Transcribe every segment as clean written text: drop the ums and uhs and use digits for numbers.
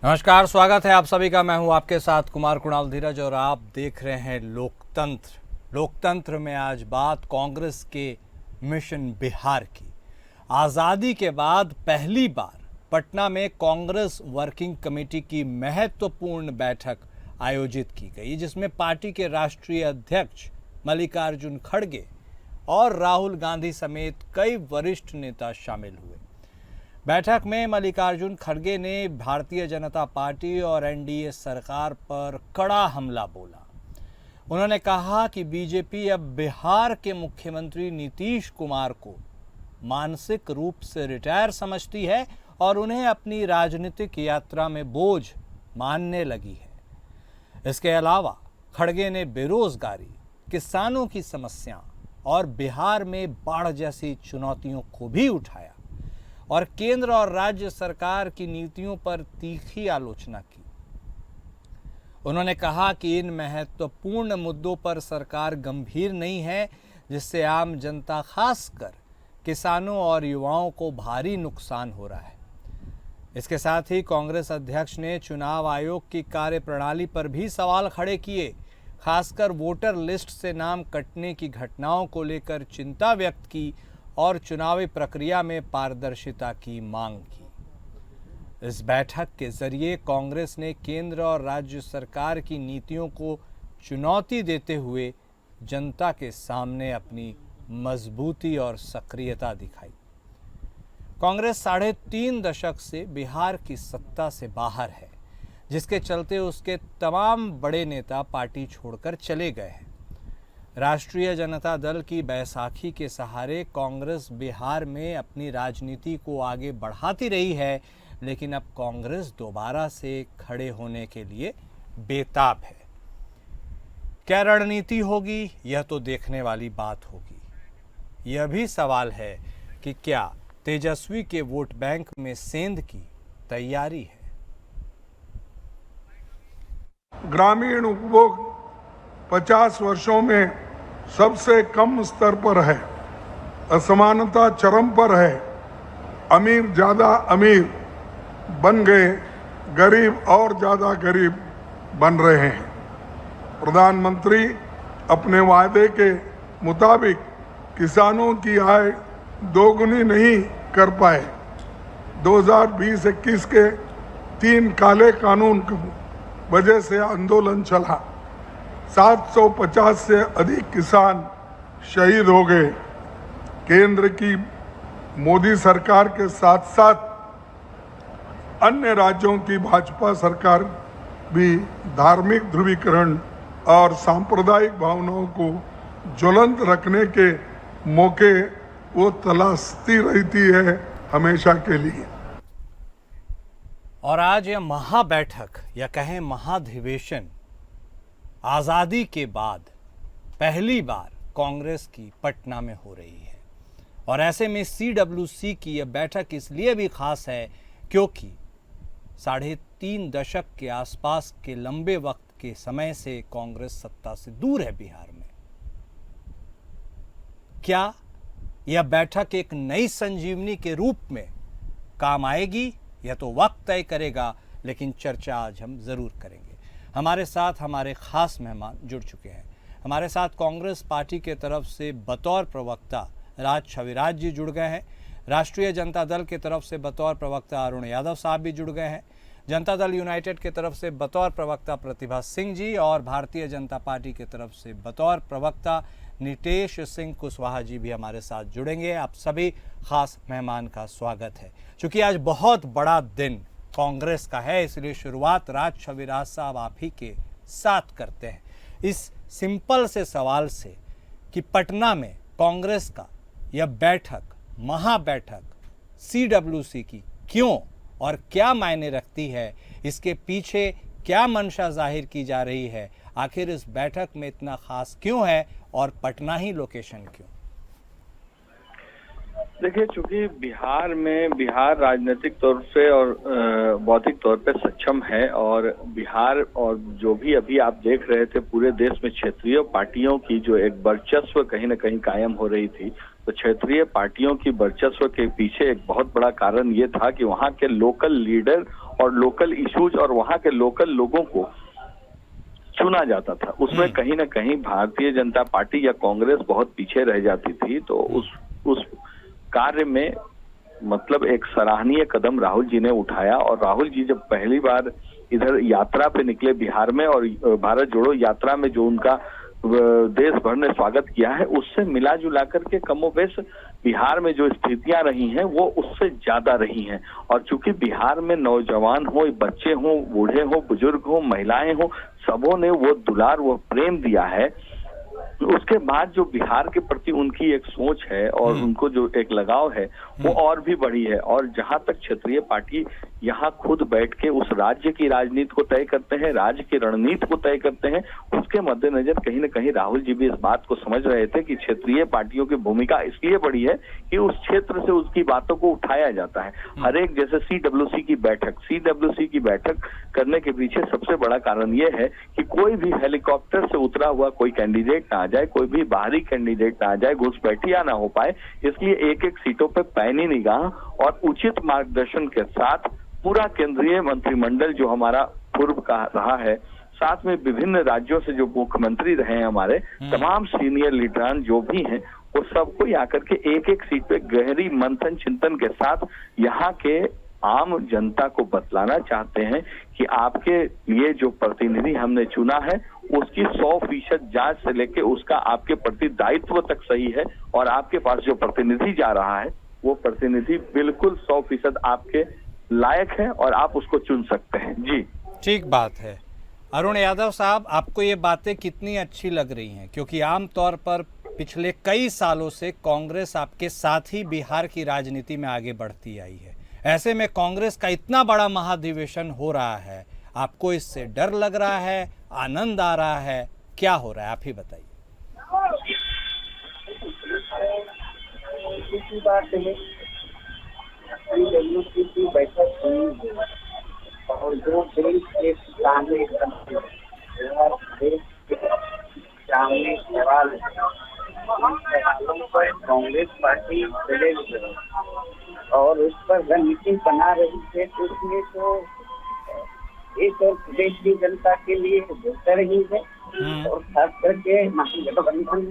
नमस्कार, स्वागत है आप सभी का। मैं हूं आपके साथ कुमार कुणाल धीरज और आप देख रहे हैं लोकतंत्र। लोकतंत्र में आज बात कांग्रेस के मिशन बिहार की। आज़ादी के बाद पहली बार पटना में कांग्रेस वर्किंग कमेटी की महत्वपूर्ण बैठक आयोजित की गई, जिसमें पार्टी के राष्ट्रीय अध्यक्ष मल्लिकार्जुन खड़गे और राहुल गांधी समेत कई वरिष्ठ नेता शामिल हुए। बैठक में मल्लिकार्जुन खड़गे ने भारतीय जनता पार्टी और एनडीए सरकार पर कड़ा हमला बोला। उन्होंने कहा कि बीजेपी अब बिहार के मुख्यमंत्री नीतीश कुमार को मानसिक रूप से रिटायर समझती है और उन्हें अपनी राजनीतिक यात्रा में बोझ मानने लगी है। इसके अलावा खड़गे ने बेरोजगारी, किसानों की समस्या और बिहार में बाढ़ जैसी चुनौतियों को भी उठाया और केंद्र और राज्य सरकार की नीतियों पर तीखी आलोचना की। उन्होंने कहा कि इन महत्वपूर्ण मुद्दों पर सरकार गंभीर नहीं है, जिससे आम जनता, खासकर किसानों और युवाओं को भारी नुकसान हो रहा है। इसके साथ ही कांग्रेस अध्यक्ष ने चुनाव आयोग की कार्यप्रणाली पर भी सवाल खड़े किए। खासकर वोटर लिस्ट से नाम कटने की घटनाओं को लेकर चिंता व्यक्त की और चुनावी प्रक्रिया में पारदर्शिता की मांग की। इस बैठक के जरिए कांग्रेस ने केंद्र और राज्य सरकार की नीतियों को चुनौती देते हुए जनता के सामने अपनी मजबूती और सक्रियता दिखाई। कांग्रेस 3.5 दशक से बिहार की सत्ता से बाहर है, जिसके चलते उसके तमाम बड़े नेता पार्टी छोड़कर चले गए हैं। राष्ट्रीय जनता दल की बैसाखी के सहारे कांग्रेस बिहार में अपनी राजनीति को आगे बढ़ाती रही है, लेकिन अब कांग्रेस दोबारा से खड़े होने के लिए बेताब है। क्या रणनीति होगी, यह तो देखने वाली बात होगी। यह भी सवाल है कि क्या तेजस्वी के वोट बैंक में सेंध की तैयारी है। ग्रामीण उपभोग 50 वर्षों में सबसे कम स्तर पर है। असमानता चरम पर है। अमीर ज्यादा अमीर बन गए, गरीब और ज्यादा गरीब बन रहे हैं। प्रधानमंत्री अपने वायदे के मुताबिक किसानों की आय दोगुनी नहीं कर पाए। 2020-21 के 3 काले कानून की वजह से आंदोलन चला। 750 से अधिक किसान शहीद हो गए। केंद्र की मोदी सरकार के साथ साथ अन्य राज्यों की भाजपा सरकार भी धार्मिक ध्रुवीकरण और सांप्रदायिक भावनाओं को ज्वलंत रखने के मौके वो तलाशती रहती है हमेशा के लिए। और आज यह महाबैठक या कहें महाधिवेशन आज़ादी के बाद पहली बार कांग्रेस की पटना में हो रही है। और ऐसे में CWC की यह बैठक इसलिए भी खास है क्योंकि 3.5 दशक के आसपास के लंबे वक्त के समय से कांग्रेस सत्ता से दूर है बिहार में। क्या यह बैठक एक नई संजीवनी के रूप में काम आएगी, यह तो वक्त तय करेगा, लेकिन चर्चा आज हम जरूर करेंगे। हमारे साथ हमारे खास मेहमान जुड़ चुके हैं। हमारे साथ कांग्रेस पार्टी के तरफ से बतौर प्रवक्ता राज छविराज जी जुड़ गए हैं। राष्ट्रीय जनता दल के तरफ से बतौर प्रवक्ता अरुण यादव साहब भी जुड़ गए हैं। जनता दल यूनाइटेड के तरफ से बतौर प्रवक्ता प्रतिभा सिंह जी और भारतीय जनता पार्टी के तरफ से बतौर प्रवक्ता नितेश सिंह कुशवाहा जी भी हमारे साथ जुड़ेंगे। आप सभी खास मेहमान का स्वागत है। चूँकि आज बहुत बड़ा दिन कांग्रेस का है, इसलिए शुरुआत राज छविराज साहब आप ही के साथ करते हैं इस सिंपल से सवाल से कि पटना में कांग्रेस का यह बैठक, महाबैठक CWC की क्यों और क्या मायने रखती है, इसके पीछे क्या मंशा जाहिर की जा रही है, आखिर इस बैठक में इतना खास क्यों है और पटना ही लोकेशन क्यों? देखिए, चूंकि बिहार राजनीतिक तौर से और बौद्धिक तौर पे सक्षम है और बिहार और जो भी अभी आप देख रहे थे पूरे देश में क्षेत्रीय पार्टियों की जो एक वर्चस्व कहीं ना कहीं कायम हो रही थी, तो क्षेत्रीय पार्टियों की वर्चस्व के पीछे एक बहुत बड़ा कारण ये था कि वहाँ के लोकल लीडर और लोकल इश्यूज और वहाँ के लोकल लोगों को चुना जाता था। उसमें कहीं ना कहीं भारतीय जनता पार्टी या कांग्रेस बहुत पीछे रह जाती थी। तो उस कार्य में मतलब एक सराहनीय कदम राहुल जी ने उठाया, और राहुल जी जब पहली बार इधर यात्रा पे निकले बिहार में, और भारत जोड़ो यात्रा में जो उनका देश भर ने स्वागत किया है, उससे मिला जुला करके कमोबेश बिहार में जो स्थितियां रही हैं वो उससे ज्यादा रही हैं। और चूंकि बिहार में नौजवान हो, बच्चे हो, बूढ़े हो, बुजुर्ग हो, महिलाएं हो, सबों ने वो दुलार, वो प्रेम दिया है। उसके बाद जो बिहार के प्रति उनकी एक सोच है और उनको जो एक लगाव है वो और भी बढ़ी है। और जहां तक क्षेत्रीय पार्टी यहाँ खुद बैठ के उस राज्य की राजनीति को तय करते हैं, राज्य की रणनीति को तय करते हैं, उसके मद्देनजर कहीं न कहीं राहुल जी भी इस बात को समझ रहे थे कि क्षेत्रीय पार्टियों की भूमिका इसलिए बड़ी है कि उस क्षेत्र से उसकी बातों को उठाया जाता है। हर एक जैसे सीडब्ल्यूसी की बैठक करने के पीछे सबसे बड़ा कारण ये है कि कोई भी हेलीकॉप्टर से उतरा हुआ कोई कैंडिडेट ना आ जाए, कोई भी बाहरी कैंडिडेट ना आ जाए, घुसपैठिया ना हो पाए। इसलिए एक एक सीटों पे पैनी निगाह और उचित मार्गदर्शन के साथ पूरा केंद्रीय मंत्रिमंडल जो हमारा पूर्व का रहा है, साथ में विभिन्न राज्यों से जो मुख्यमंत्री रहे हैं हमारे, तमाम सीनियर लीडरान जो भी हैं, वो सबको आकर के एक एक सीट पे गहरी मंथन चिंतन के साथ यहाँ के आम जनता को बतलाना चाहते हैं कि आपके लिए जो प्रतिनिधि हमने चुना है उसकी 100% जांच से लेके उसका आपके प्रति दायित्व तक सही है, और आपके पास जो प्रतिनिधि जा रहा है वो प्रतिनिधि बिल्कुल 100% आपके लायक है और आप उसको चुन सकते हैं। जी ठीक बात है। अरुण यादव साहब, आपको ये बातें कितनी अच्छी लग रही हैं? क्योंकि आमतौर पर पिछले कई सालों से कांग्रेस आपके साथ ही बिहार की राजनीति में आगे बढ़ती आई है। ऐसे में कांग्रेस का इतना बड़ा महाधिवेशन हो रहा है, आपको इससे डर लग रहा है, आनंद आ रहा है, क्या हो रहा है, आप ही बताइए। बैठक हुई और जो देश के सामने सामने सवाल सवालों पर कांग्रेस पार्टी और उस पर रणनीति बना रही है, तो उसमें तो एक और प्रदेश की जनता के लिए बेहतर ही है। और खास करके महागठबंधन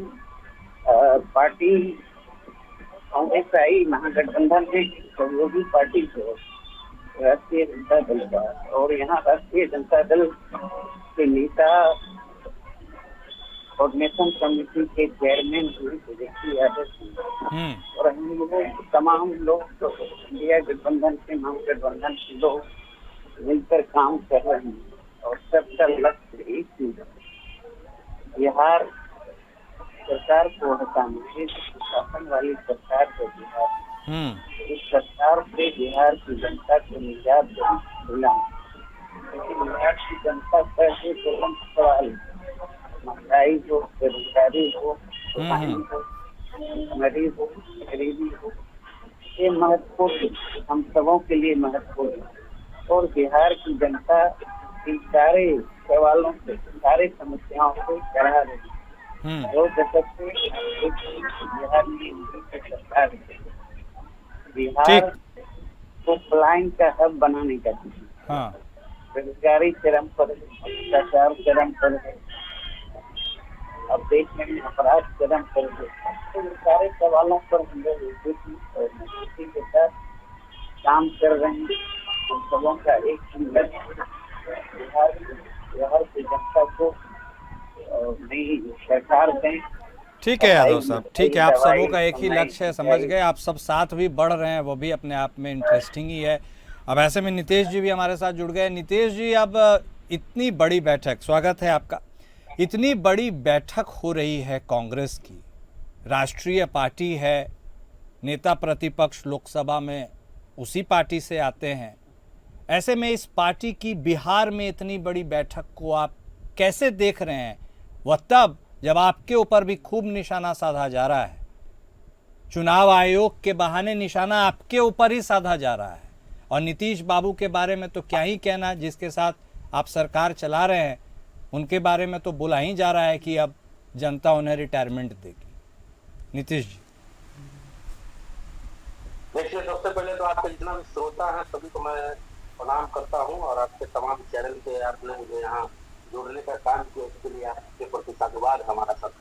पार्टी कांग्रेस आई महागठबंधन में सहयोगी पार्टी जो राष्ट्रीय जनता दल का, और यहाँ राष्ट्रीय जनता दल के नेता कोऑर्डिनेशन कमेटी के चेयरमैन तेजस्वी यादव जी, और हम लोगों तमाम लोग तो इंडिया गठबंधन के महागठबंधन के लोग मिलकर काम कर रहे हैं, और सबका लक्ष्य एक ही है, बिहार सरकार को हटाना। शासन वाली सरकार को बिहार, इस सरकार से बिहार की जनता को निजात दिलाना। लेकिन बिहार की जनता कैसे तुरंत सवाल, महंगाई हो, बेरोजगारी हो, मरीज हो, गरीबी हो, ये महत्वपूर्ण हम सबों के लिए महत्वपूर्ण है। और बिहार की जनता इन सारे सवालों से, सारे समस्याओं को चढ़ा रही है। 2 दशक से बिहार में सरकार है, बिहार को पलायन का हब बनाने का, बेरोजगारी चरम पर, भ्रष्टाचार चरम पर है, अब देश में अपराध चरम पर है। तो इन सारे सवालों पर हम लोग और के साथ काम कर रहे हैं। हम सबों का एक बिहार की जनता को नई सरकार दें। ठीक है यादव साहब, ठीक है, आप सबों का एक ही लक्ष्य है, समझ गए। आप सब साथ भी बढ़ रहे हैं, वो भी अपने आप में इंटरेस्टिंग ही है। अब ऐसे में नितेश जी भी हमारे साथ जुड़ गए। नितेश जी, अब इतनी बड़ी बैठक, स्वागत है आपका, इतनी बड़ी बैठक हो रही है कांग्रेस की, राष्ट्रीय पार्टी है, नेता प्रतिपक्ष लोकसभा में उसी पार्टी से आते हैं। ऐसे में इस पार्टी की बिहार में इतनी बड़ी बैठक को आप कैसे देख रहे हैं? वह तब जब आपके ऊपर भी खूब निशाना साधा जा रहा है, चुनाव आयोग के बहाने निशाना आपके ऊपर ही साधा जा रहा है। और नीतीश बाबू के बारे में तो क्या ही कहना, जिसके साथ आप सरकार चला रहे हैं, उनके बारे में तो बोला ही जा रहा है कि अब जनता उन्हें रिटायरमेंट देगी। नीतीश जी, देखिए, सबसे पहले तो आपका जितना भी श्रोता है सभी को मैं प्रणाम करता हूं और आपके तमाम चैनल पे आपने मुझे यहाँ जोड़ने का काम किया, इसके लिए आपके प्रति साधुवाद हमारा सब।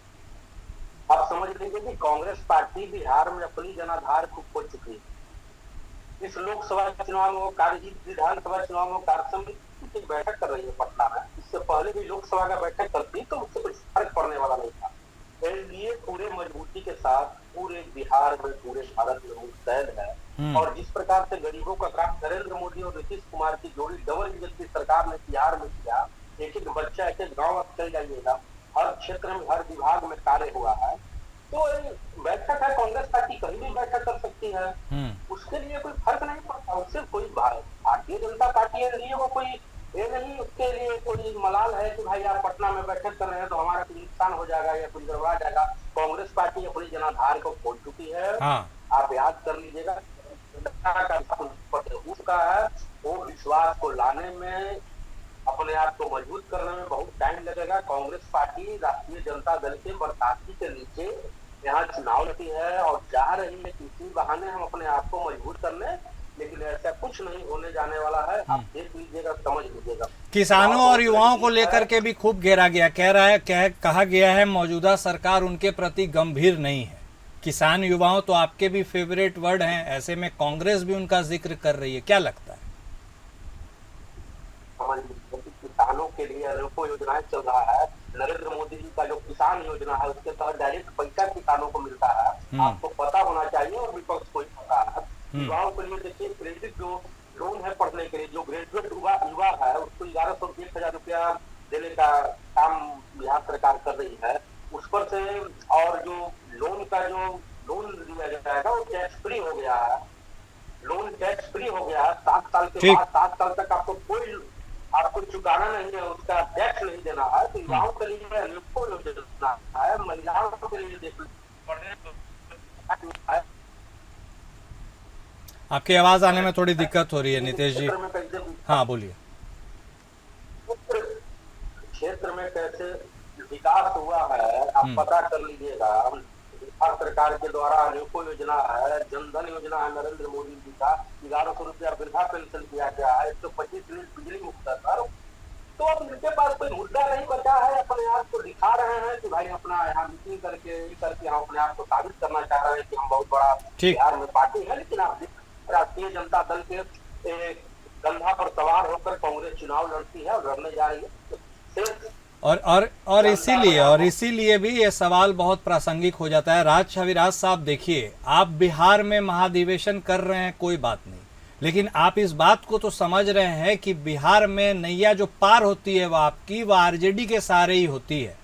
आप समझ लीजिए कि कांग्रेस पार्टी बिहार में अपनी जनाधार को खो चुकी है। इस लोकसभा चुनाव में वो विधानसभा चुनाव में कार्य समिति की बैठक कर रही है पटना में। इससे पहले भी लोकसभा का बैठक करती तो उससे कुछ फर्क पड़ने वाला नहीं था। एनडीए पूरे मजबूती के साथ पूरे बिहार में, पूरे भारत में मुस्तैद है। और जिस प्रकार से गरीबों का काम नरेंद्र मोदी और नीतीश कुमार की जोड़ी डबल इंजन की सरकार ने बिहार में किया, एक एक बच्चा एक एक गाँव अब चल जाइएगा, हर क्षेत्र में हर विभाग में कार्य हुआ है। तो बैठक है, कांग्रेस पार्टी कहीं भी बैठक कर सकती है, उसके लिए कोई फर्क नहीं पड़ता। उससे कोई भारतीय जनता पार्टी एनडीए को कोई ये नहीं, उसके लिए कोई मलाल है कि भाई आप पटना में बैठक कर रहे हैं तो हमारा कुछ नुकसान हो जाएगा या कुछ गड़बड़ा जाएगा। कांग्रेस पार्टी अपनी जनाधार को खोल चुकी है। आप याद कर लीजिएगा, उसका है वो विश्वास को लाने में, अपने आप को मजबूत करने में बहुत टाइम लगेगा। कांग्रेस पार्टी राष्ट्रीय जनता दल के बरसाती के नीचे यहाँ चुनाव लड़ी है और जा रही है किसी बहाने हम अपने आप को मजबूत करने, लेकिन ऐसा कुछ नहीं होने जाने वाला है। आप देख लीजिएगा, समझ लीजिएगा। किसानों और युवाओं को लेकर के भी खूब घेरा गया, कहा गया है मौजूदा सरकार उनके प्रति गंभीर नहीं है। किसान युवाओं तो आपके भी फेवरेट वर्ड हैं, ऐसे में कांग्रेस भी उनका जिक्र कर रही है, क्या लगता है? किसानों के लिए अनेकों योजनाएं चल रहा है। नरेंद्र मोदी जी का जो किसान योजना है उसके तहत डायरेक्ट पैसा किसानों को मिलता है। आपको पता होना चाहिए और विपक्ष को ही पता है। युवाओं के लिए देखिए, क्रेडिट जो लोन है पढ़ने के लिए, जो ग्रेजुएट युवा है उसको 1100 से 1000 रुपया देने का काम बिहार सरकार कर रही है। उस पर से और जो लोन का जो लोन दिया जाएगा वो टैक्स फ्री हो गया है। लोन टैक्स फ्री हो गया है। 7 साल के बाद 7 साल तक आपको चुकाना नहीं है, उसका टैक्स नहीं देना है। तो युवाओं के लिए अनेकों योजना है, महिलाओं के लिए आपकी आवाज आने में थोड़ी दिक्कत हो रही है नितेश जी। हाँ बोलिए। क्षेत्र में कैसे विकास हुआ है आप पता कर लीजिएगा। भारत सरकार के द्वारा अनेकों योजना है। जनधन योजना है नरेंद्र मोदी जी का, 1100 रुपया वृद्धा पेंशन दिया गया है, 125 यूनिट बिजली मुफ्त है सर। तो अब इनके पास कोई मुद्दा नहीं बचा है। अपने आप को दिखा रहे हैं कि भाई अपना यहाँ मीटिंग करके हम अपने आप को साबित करना चाह रहे हैं कि हम बहुत बड़ा बिहार में पार्टी है। लेकिन आप राष्ट्रीय जनता दल के कंधा पर सवार होकर कांग्रेस चुनाव लड़ती है और लड़ने जा रही है। और इसीलिए भी ये सवाल बहुत प्रासंगिक हो जाता है। राज छविराज साहब, देखिए आप बिहार में महाधिवेशन कर रहे हैं, कोई बात नहीं, लेकिन आप इस बात को तो समझ रहे हैं कि बिहार में नैया जो पार होती है वो आपकी, वो आरजेडी के सहारे ही होती है।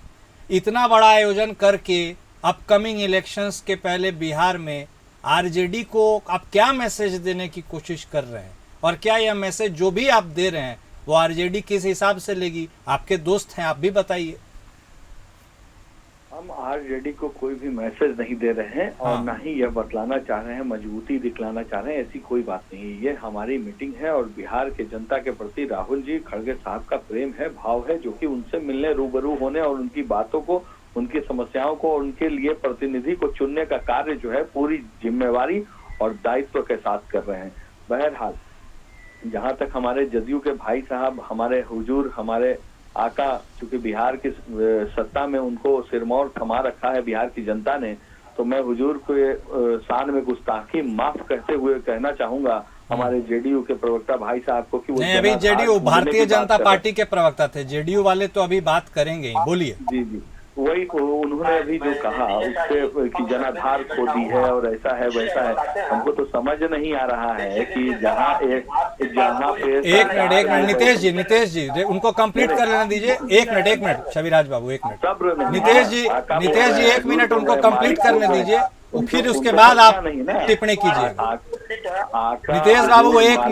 इतना बड़ा आयोजन करके अपकमिंग इलेक्शंस के पहले बिहार में आरजेडी को आप क्या मैसेज देने की कोशिश कर रहे हैं, और क्या यह मैसेज जो भी आप दे रहे हैं वो आरजेडी किस हिसाब से लेगी? आपके दोस्त हैं, आप भी बताइए। हम आरजेडी को कोई भी मैसेज नहीं दे रहे हैं और ना ही यह बतलाना चाह रहे हैं, मजबूती दिखलाना चाह रहे हैं, ऐसी कोई बात नहीं है। ये हमारी मीटिंग है और बिहार के जनता के प्रति राहुल जी खड़गे साहब का प्रेम है, भाव है, जो कि उनसे मिलने, रूबरू होने और उनकी बातों को, उनकी समस्याओं को और उनके लिए प्रतिनिधि को चुनने का कार्य जो है पूरी जिम्मेवारी और दायित्व के साथ कर रहे हैं। बहरहाल जहां तक हमारे जदयू के भाई साहब, हमारे हुजूर, हमारे आका, चूंकि बिहार की सत्ता में उनको सिरमौर थमा रखा है बिहार की जनता ने, तो मैं हुजूर को शान में गुस्ताखी माफ कहते हुए कहना चाहूंगा हमारे जेडीयू के प्रवक्ता भाई साहब को कि वो नहीं, अभी जेडीयू भारतीय जनता पार्टी के प्रवक्ता थे, जेडीयू वाले तो अभी बात करेंगे ही, बोलिए। जी जी, वही उन्होंने अभी जो कहा उससे कि जनाधार खो दी है और ऐसा है वैसा है, हमको तो समझ नहीं आ रहा है कि जहाँ पे एक मिनट नितेश जी उनको कंप्लीट कर लेने दीजिए। एक मिनट छविराज बाबू, एक मिनट नितेश जी 1 मिनट उनको कंप्लीट करने दीजिए, फिर उसके बाद आप टिप्पणी कीजिए। नितेश बाबू 1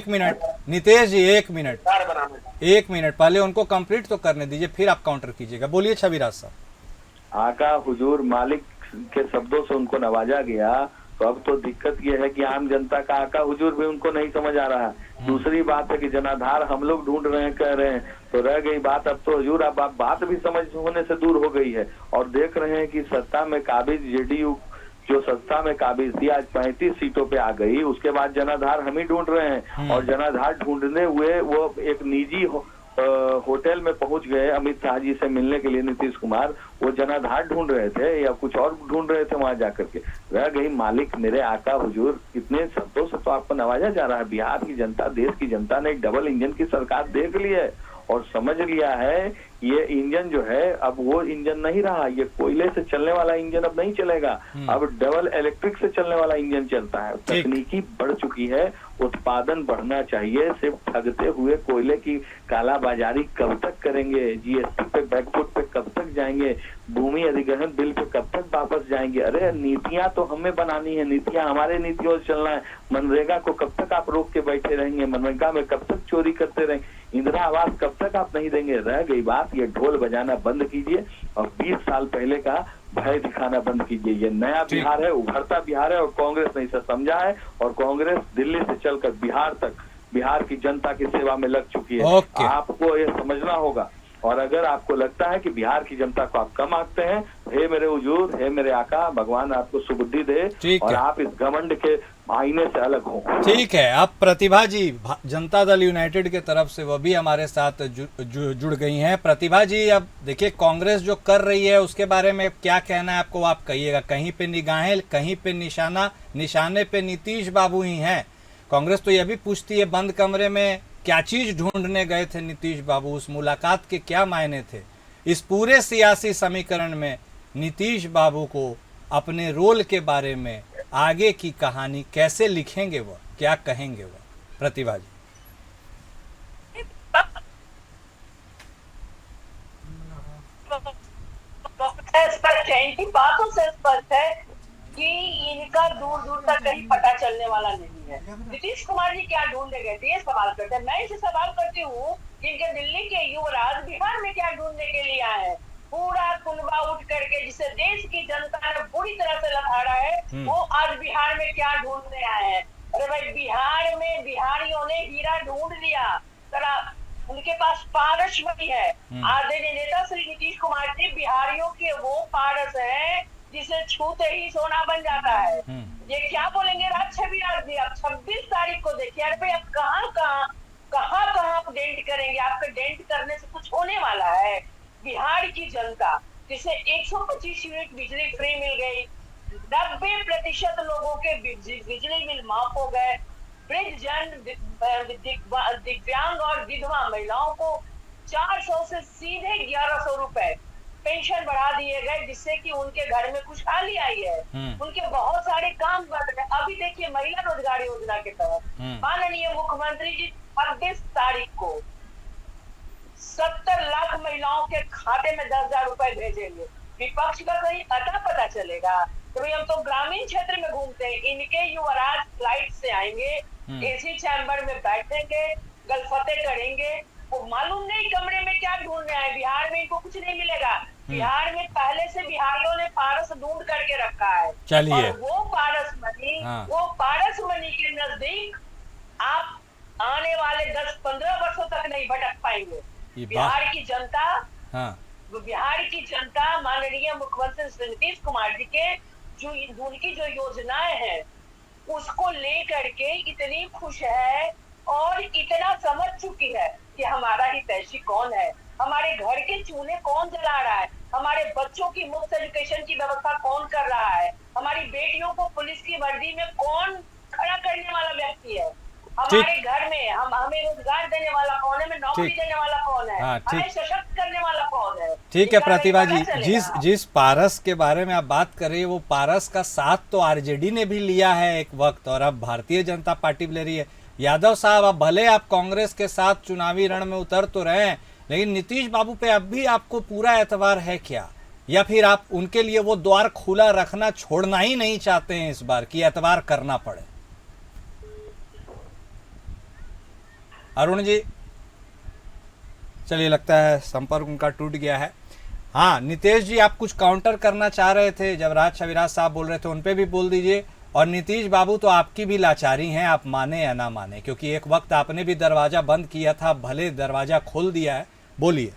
मिनट, नितेश जी 1 मिनट, पहले उनको कंप्लीट तो करने दीजिए, फिर आप काउंटर कीजिएगा। बोलिए छविराज साहब। आका हुजूर मालिक के शब्दों से उनको नवाजा गया, तो अब तो दिक्कत ये है कि आम जनता का आका हुजूर भी उनको नहीं समझ आ रहा है। दूसरी बात है कि जनाधार हम लोग ढूंढ रहे हैं, कह रहे हैं, तो रह गई बात अब तो हुजूर अब बात भी समझ होने से दूर हो गई है और देख रहे हैं कि सत्ता में काबिज जेडीयू जो संस्था में काबिज थी आज 35 सीटों पे आ गई। उसके बाद जनाधार हम ही ढूंढ रहे हैं और जनाधार ढूंढने हुए वो एक निजी होटल में पहुंच गए अमित शाह जी से मिलने के लिए। नीतीश कुमार वो जनाधार ढूंढ रहे थे या कुछ और ढूंढ रहे थे वहां जाकर के। रह गई मालिक मेरे आका हुजूर, इतने शब्दों से तो आपको नवाजा जा रहा है। बिहार की जनता, देश की जनता ने एक डबल इंजन की सरकार देख ली है और समझ लिया है ये इंजन जो है अब वो इंजन नहीं रहा। ये कोयले से चलने वाला इंजन अब नहीं चलेगा, अब डबल इलेक्ट्रिक से चलने वाला इंजन चलता है। तकनीकी बढ़ चुकी है, उत्पादन बढ़ना चाहिए। सिर्फ ठगते हुए कोयले की कालाबाजारी कब तक करेंगे? जीएसटी पे बैकफुट पे कब तक जाएंगे? भूमि अधिग्रहण बिल पे कब तक वापस जाएंगे? अरे नीतियां तो हमें बनानी है, नीतियां हमारे नीतियों से चलना है। मनरेगा को कब तक आप रोक के बैठे रहेंगे? मनरेगा में कब तक चोरी करते रहेंगे? इंदिरा आवास कब तक आप नहीं देंगे? रह गई बात, ये ढोल बजाना बंद कीजिए और 20 साल पहले का भय दिखाना बंद कीजिए। ये नया बिहार है, उभरता बिहार है और कांग्रेस ने इसे समझा है और कांग्रेस दिल्ली से चलकर बिहार तक बिहार की जनता की सेवा में लग चुकी है। आपको ये समझना होगा। और अगर आपको लगता है कि बिहार की जनता को आप कम आंकते हैं, हे मेरे हुजूर, हे मेरे आका, भगवान आपको सुबुद्धि दे और आप इस घमंड के आईने से अलग हो। ठीक है, अब प्रतिभा जी जनता दल यूनाइटेड के तरफ से वो भी हमारे साथ जुड़ गई हैं। प्रतिभा जी, अब देखिए कांग्रेस जो कर रही है उसके बारे में क्या कहना है आपको, आप कहिएगा। कहीं पे निगाहें, कहीं पे निशाने पे नीतीश बाबू ही हैं। कांग्रेस तो यह भी पूछती है बंद कमरे में क्या चीज ढूंढने गए थे नीतीश बाबू, उस मुलाकात के क्या मायने थे? इस पूरे सियासी समीकरण में नीतीश बाबू को अपने रोल के बारे में आगे की कहानी कैसे लिखेंगे, वो क्या कहेंगे वो? प्रतिभा जी। स्पष्ट है, इनकी बातों से स्पष्ट है कि इनका दूर दूर तक कहीं पता चलने वाला नहीं है। नीतीश कुमार जी क्या ढूंढने गए थे, ये सवाल करते हैं। मैं इसे सवाल करती हूँ कि इनके दिल्ली के युवराज बिहार में क्या ढूंढने के लिए आए हैं? पूरा कुनबा उठ करके जिसे देश की जनता ने बुरी तरह से लताड़ा है, वो आज बिहार में क्या ढूंढने आए हैं? अरे भाई, बिहार में बिहारियों ने हीरा ढूंढ लिया। उनके पास पारस भी है। आदरणीय नेता श्री नीतीश कुमार जी बिहारियों के वो पारस है जिसे छूते ही सोना बन जाता है। ये क्या बोलेंगे राज आदमी? अब 26 तारीख को देखिए। अरे भाई, अब कहाँ आप डेंट करेंगे? आपके डेंट करने से कुछ होने वाला है? बिहार की जनता जिसे 125 यूनिट बिजली फ्री मिल गई, 90% लोगों के बिजली बिल माफ हो गए, वृद्धजन, दिव्यांग और विधवा महिलाओं को 400 से सीधे 1100 रुपए पेंशन बढ़ा दिए गए, जिससे कि उनके घर में खुशहाली आई है। उनके बहुत सारे काम बढ़ गए। अभी देखिए महिला रोजगार योजना के तहत माननीय मुख्यमंत्री जी 26 तारीख को 70 लाख महिलाओं के खाते में 10,000 रुपए भेजेंगे। विपक्ष का कहीं अता पता चलेगा? तो भाई, हम तो ग्रामीण क्षेत्र में घूमते हैं। इनके युवराज फ्लाइट से आएंगे, एसी चैम्बर में बैठेंगे, गलफते करेंगे। वो मालूम नहीं कमरे में क्या ढूंढने आए। बिहार में इनको कुछ नहीं मिलेगा। बिहार में पहले से बिहारियों ने पारस ढूंढ करके रखा है। चलिए, और वो पारस मनी के नजदीक आप आने वाले 10-15 वर्षों तक नहीं भटक पाएंगे। बिहार की जनता माननीय मुख्यमंत्री नीतीश कुमार जी के उनकी जो योजनाएं हैं उसको लेकर के इतनी खुश है और इतना समझ चुकी है कि हमारा हितैषी कौन है, हमारे घर के चूल्हे कौन जला रहा है, हमारे बच्चों की मुफ्त एजुकेशन की व्यवस्था कौन कर रहा है, हमारी बेटियों को पुलिस की वर्दी में कौन खड़ा करने वाला व्यक्ति है, हमारे घर में हमें रोजगार देने वाला कौन है, हमें नौकरी देने वाला कौन है, हमें सशक्त करने वाला कौन है। ठीक है प्रतिभा जी, जिस पारस के बारे में आप बात कर रही है वो पारस का साथ तो आरजेडी ने भी लिया है एक वक्त, और अब भारतीय जनता पार्टी भी ले रही है। यादव साहब, अब भले आप कांग्रेस के साथ चुनावी रण में उतर तो रहे हैं, लेकिन नीतीश बाबू पे अब भी आपको पूरा एतबार है क्या, या फिर आप उनके लिए वो द्वार खुला रखना छोड़ना ही नहीं चाहते हैं इस बार कि एतबार करना पड़े? अरुण जी, चलिए लगता है संपर्क उनका टूट गया है। हाँ नितेश जी, आप कुछ काउंटर करना चाह रहे थे जब राज छविराज साहब बोल रहे थे, उन पे भी बोल दीजिए। और नीतीश बाबू तो आपकी भी लाचारी हैं, आप माने या ना माने, क्योंकि एक वक्त आपने भी दरवाजा बंद किया था, भले दरवाजा खोल दिया है। बोलिए।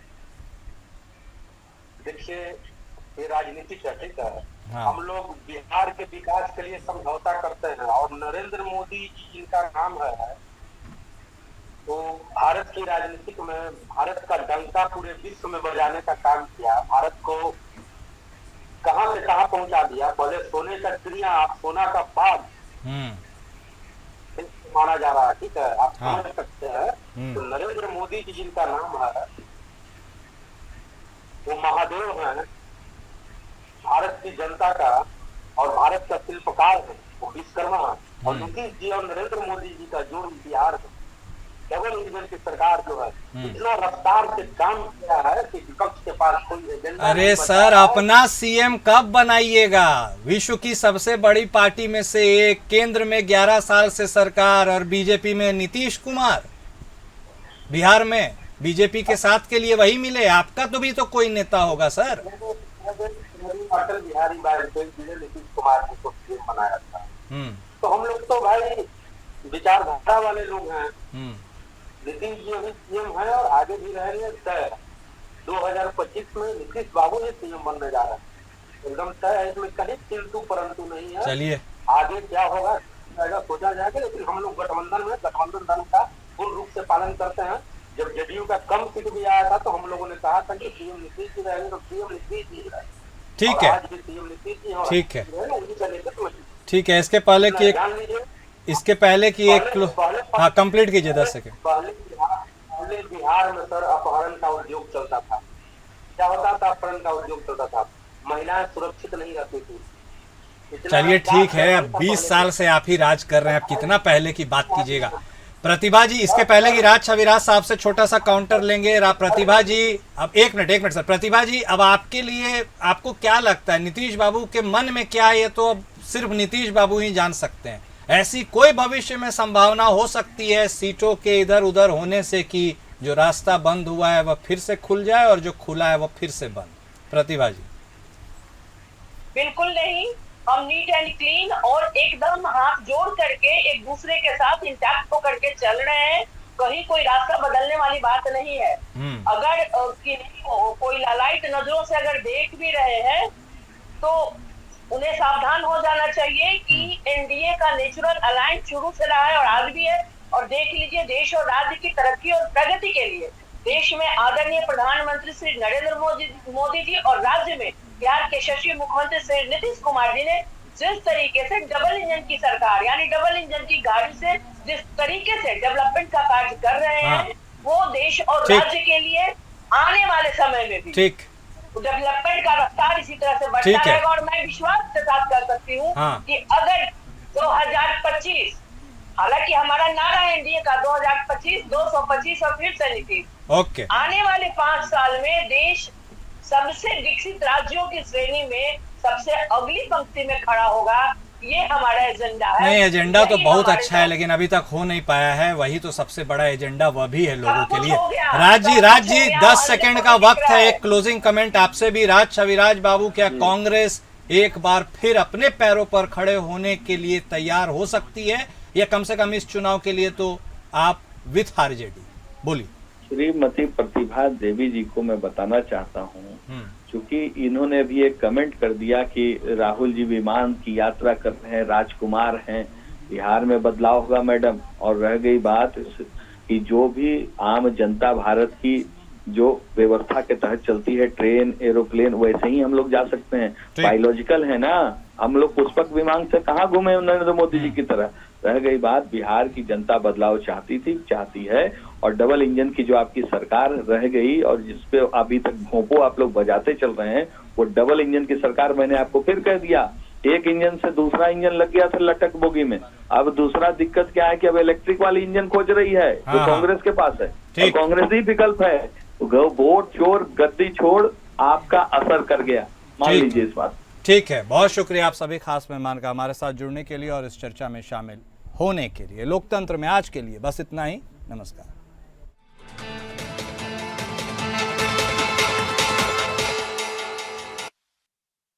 देखिए, ये राजनीति है, ठीक है, हाँ। हम लोग बिहार के विकास के लिए समझौता करते हैं, और नरेंद्र मोदी जी जिनका नाम है, तो भारत की राजनीतिक में भारत का डंका पूरे विश्व में बजाने का काम किया, भारत को कहां से कहां पहुंचा दिया। पहले सोने का चिड़िया, आप सोना का बाग माना जा रहा है, ठीक है, आप हाँ। समझ सकते हैं। तो नरेंद्र मोदी जी जिनका नाम है, वो महादेव हैं भारत की जनता का, और भारत का शिल्पकार है, वो विश्वकर्मा है। और नीतीश जी और नरेंद्र मोदी जी का जोड़ बिहार है, डबल इंजन की सरकार जो है, इतना रफ्तार से काम किया है कि विपक्ष के पास कोई एजेंडा अरे नहीं बचा सर, है। अपना सीएम कब बनाइएगा? विश्व की सबसे बड़ी पार्टी में से एक, केंद्र में 11 साल से सरकार, और बीजेपी में नीतीश कुमार, बिहार में बीजेपी के साथ के लिए वही मिले। आपका तो भी तो कोई नेता होगा सर। अटल बिहारी वाजपेयी जी ने नीतीश कुमार जी को सीएम बनाया था। तो हम लोग तो भाई विचारधारा वाले लोग हैं। नीतीश जी अभी सीएम है और आगे भी रहेंगे तय। 2025 में नीतीश बाबू ही सीएम बनने जा रहे हैं, एकदम तय है, इसमें कहीं किंतु परंतु नहीं है। चलिए, आगे क्या होगा सोचा जाएगा, लेकिन हम लोग गठबंधन दल का पूर्ण रूप से पालन करते हैं। जब जेडीयू का कम सीट भी आया था तो हम लोगों ने कहा था कि सीएम नीतीश जी रहेंगे, तो सीएम नीतीश जी रहे। ठीक है, आज भी सीएम नीतीश जी और ठीक है, उन्हीं का नेतृत्व में। ठीक है। इसके पहले की एक जान लीजिए, हाँ, कंप्लीट कीजिए 10 सेकेंड। पहले बिहार में सर अपहरण का उद्योग चलता था। क्या होता था? अपहरण का उद्योग चलता था, महिलाएं सुरक्षित नहीं रहती थी। चलिए ठीक है, अब 20 साल से आप ही राज कर रहे हैं, अब कितना पहले की बात कीजिएगा। प्रतिभा जी, इसके पहले की राज छविराज साहब से छोटा सा काउंटर लेंगे। प्रतिभा जी, अब एक मिनट सर। प्रतिभा जी, अब आपके लिए, आपको क्या लगता है नीतीश बाबू के मन में क्या है? ये तो अब सिर्फ नीतीश बाबू ही जान सकते हैं। ऐसी कोई भविष्य में संभावना हो सकती है सीटों के इधर उधर होने से कि जो रास्ता बंद हुआ है वह फिर से खुल जाए और जो खुला है वह फिर से बंद? प्रतिभा जी। बिल्कुल नहीं, हम नीट एंड क्लीन और एकदम हाथ जोड़ करके एक दूसरे के साथ इंटैक्ट होकर के चल रहे हैं। कहीं कोई रास्ता बदलने वाली बात नहीं है। अगर कोई लालायित नजरों से अगर देख भी रहे हैं तो उन्हें सावधान हो जाना चाहिए कि एनडीए का नेचुरल अलायंस शुरू से रहा है और आज भी है। और देख लीजिए, देश और राज्य की तरक्की और प्रगति के लिए देश में आदरणीय प्रधानमंत्री श्री नरेंद्र मोदी जी और राज्य में बिहार के यशस्वी मुख्यमंत्री श्री नीतीश कुमार जी ने जिस तरीके से डबल इंजन की सरकार, यानी डबल इंजन की गाड़ी से जिस तरीके से डेवलपमेंट का कार्य कर रहे हैं, वो देश और राज्य के लिए आने वाले समय में भी डेवलपमेंट का रफ्तार इसी तरह से बढ़ता रहेगा। और मैं विश्वास के साथ कर सकती हूँ कि अगर 2025, हालांकि हमारा नारा है एनडीए का 2025, 225 और फिर से नीतीश, आने वाले 5 साल में देश सबसे विकसित राज्यों की श्रेणी में सबसे अगली पंक्ति में खड़ा होगा। ये हमारा एजेंडा है। नहीं, एजेंडा तो बहुत अच्छा है, लेकिन अभी तक हो नहीं पाया है। वही तो सबसे बड़ा एजेंडा वह भी है लोगों के लिए। राज जी 10 सेकंड का वक्त है, एक क्लोजिंग कमेंट आपसे भी। राज छविराज बाबू, क्या कांग्रेस एक बार फिर अपने पैरों पर खड़े होने के लिए तैयार हो सकती है, या कम से कम इस चुनाव के लिए तो आप विथ आरजेडी? बोलिए। श्रीमती प्रतिभा देवी जी को मैं बताना चाहता हूँ, क्योंकि इन्होंने भी एक कमेंट कर दिया कि राहुल जी विमान की यात्रा कर रहे हैं, राजकुमार हैं, बिहार में बदलाव होगा मैडम। और रह गई बात कि जो भी आम जनता भारत की जो व्यवस्था के तहत चलती है, ट्रेन, एरोप्लेन, वैसे ही हम लोग जा सकते हैं। बायोलॉजिकल है ना, हम लोग पुष्पक विमान से कहाँ घूमे नरेंद्र मोदी जी की तरह। रह गई बात, बिहार की जनता बदलाव चाहती है, और डबल इंजन की जो आपकी सरकार रह गई और जिसपे अभी तक भोंपो आप लोग बजाते चल रहे हैं, वो डबल इंजन की सरकार, मैंने आपको फिर कह दिया, एक इंजन से दूसरा इंजन लग गया था लटक बोगी में। अब दूसरा दिक्कत क्या है कि अब इलेक्ट्रिक वाली इंजन खोज रही है, जो कांग्रेस के पास है, और कांग्रेस ही विकल्प है। तो वोट चोर, गद्दी छोड़ आपका असर कर गया, मान लीजिए इस बात। ठीक है, बहुत शुक्रिया आप सभी खास मेहमान का हमारे साथ जुड़ने के लिए और इस चर्चा में शामिल होने के लिए। लोकतंत्र में आज के लिए बस इतना ही। नमस्कार।